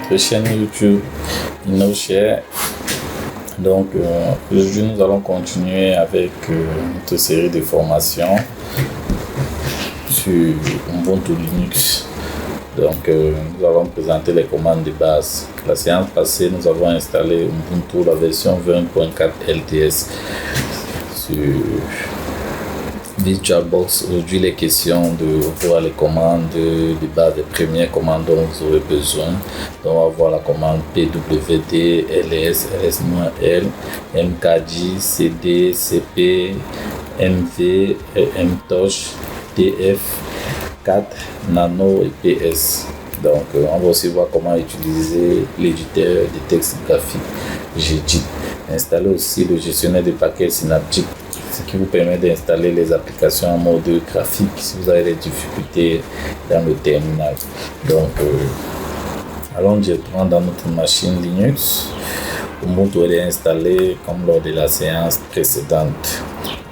notre chaîne YouTube InnoShare. Donc aujourd'hui nous allons continuer avec notre série de formations sur Ubuntu Linux. Donc nous allons présenter les commandes de base. La séance passée nous avons installé Ubuntu la version 20.4 LTS sur VirtualBox. Aujourd'hui, les questions de voir les commandes de base, les premières commandes dont vous aurez besoin. Donc, on va voir la commande pwd, ls, ls-l, mkg, cd, cp, mv, mtosh, df, 4, nano et ps. Donc, on va aussi voir comment utiliser l'éditeur de texte graphique Gedit. Installer aussi le gestionnaire de paquets synaptique, ce qui vous permet d'installer les applications en mode graphique si vous avez des difficultés dans le terminal. Donc, allons directement dans notre machine Linux. Ubuntu est installé comme lors de la séance précédente.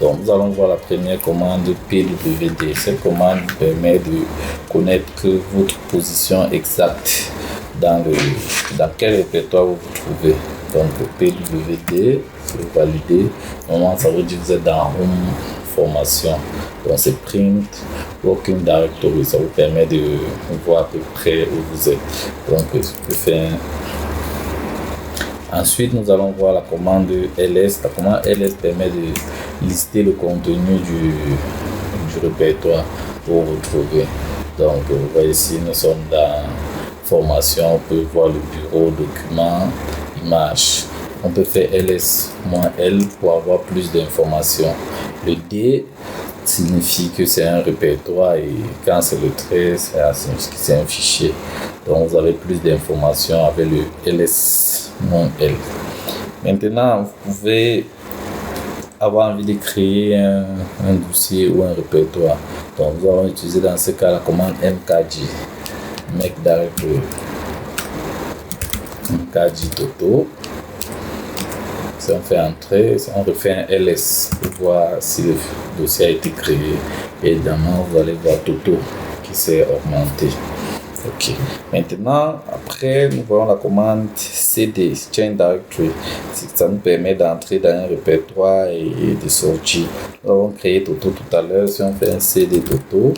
Donc, nous allons voir la première commande pwd. Cette commande permet de connaître votre position exacte dans quel répertoire vous vous trouvez. Donc, pwd, si vous validez, normalement ça veut dire que vous êtes dans Home Formation. Donc, c'est Print Working Directory. Ça vous permet de voir à peu près où vous êtes. Donc, je peux faire. Ensuite, nous allons voir la commande ls. La commande ls permet de lister le contenu du répertoire où vous trouvez. Donc, vous voyez ici, nous sommes dans Formation. On peut voir le bureau, documents, images. On peut faire ls-l pour avoir plus d'informations. Le D signifie que c'est un répertoire et quand c'est le trait, c'est un fichier. Donc vous avez plus d'informations avec le ls-l. Maintenant, vous pouvez avoir envie de créer un dossier ou un répertoire. Donc nous allons utiliser dans ce cas la commande mkg, make directory, mkg toto. Si on fait entrer, on refait un ls pour voir si le dossier a été créé. Et évidemment, vous allez voir Toto qui s'est augmenté. Ok. Maintenant, après, nous voyons la commande cd, change directory. Ça nous permet d'entrer dans un répertoire et de sortir. Nous avons créé Toto tout à l'heure. Si on fait un cd Toto,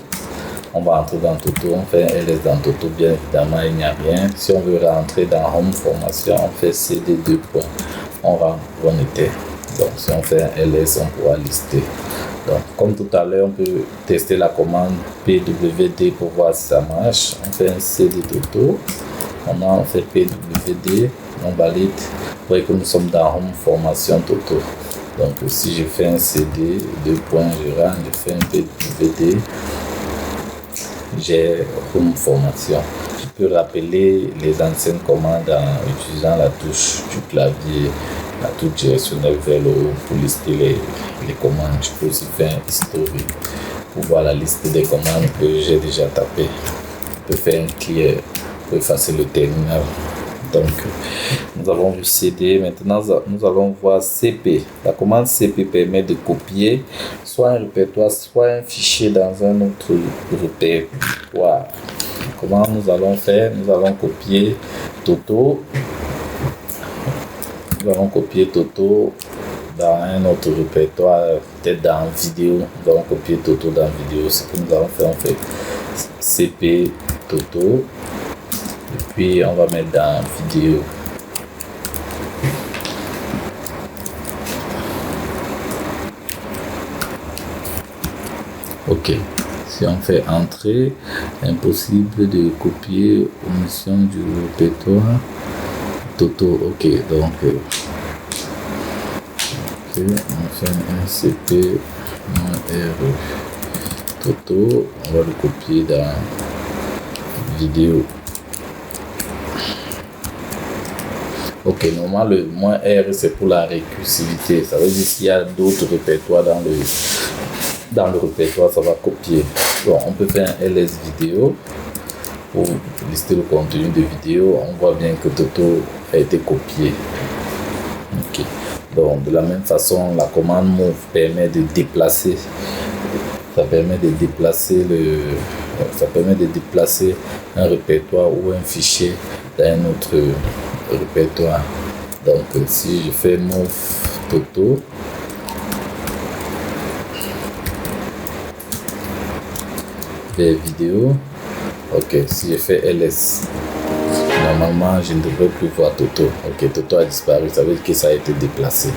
on va entrer dans Toto. On fait un ls dans Toto. Bien évidemment, il n'y a rien. Si on veut rentrer dans Home Formation, on fait cd 2 points. On rentre où on était. Donc, si on fait un ls, on pourra lister. Donc, comme tout à l'heure, on peut tester la commande pwd pour voir si ça marche. On fait un cd toto. Maintenant, on fait pwd. On valide. Vous voyez que nous sommes dans Home Formation Toto. Donc, si je fais un cd, 2 points, je rentre, je fais un pwd. J'ai Home Formation. Je peux rappeler les anciennes commandes en utilisant la touche du clavier, la touche directionnelle vers le haut pour lister les commandes. Je peux aussi faire un historique pour voir la liste des commandes que j'ai déjà tapées. Je peux faire un clear pour effacer le terminal. Donc, nous avons vu CD. Maintenant, nous allons voir CP. La commande CP permet de copier soit un répertoire, soit un fichier dans un autre répertoire. Comment nous allons faire? Nous allons copier Toto. Nous allons copier Toto dans un autre répertoire, peut-être dans vidéo. Nous allons copier Toto dans vidéo. Ce que nous allons faire, on fait CP Toto. Et puis on va mettre dans vidéo. Ok. Si on fait entrer, impossible de copier omission du répertoire Toto. Ok, donc on fait un cp -r Toto. On va le copier dans vidéo. Ok, normalement le -r c'est pour la récursivité. Ça veut dire qu'il y a d'autres répertoires dans le répertoire, ça va copier. Bon, on peut faire un ls vidéo pour lister le contenu de vidéo. On voit bien que Toto a été copié. Ok. Donc, de la même façon, la commande move permet de déplacer. Ça permet de déplacer un répertoire ou un fichier dans un autre répertoire. Donc si je fais move Toto, vers vidéo, ok, si je fais LS, normalement je ne devrais plus voir Toto. Ok, Toto a disparu, ça veut dire que ça a été déplacé.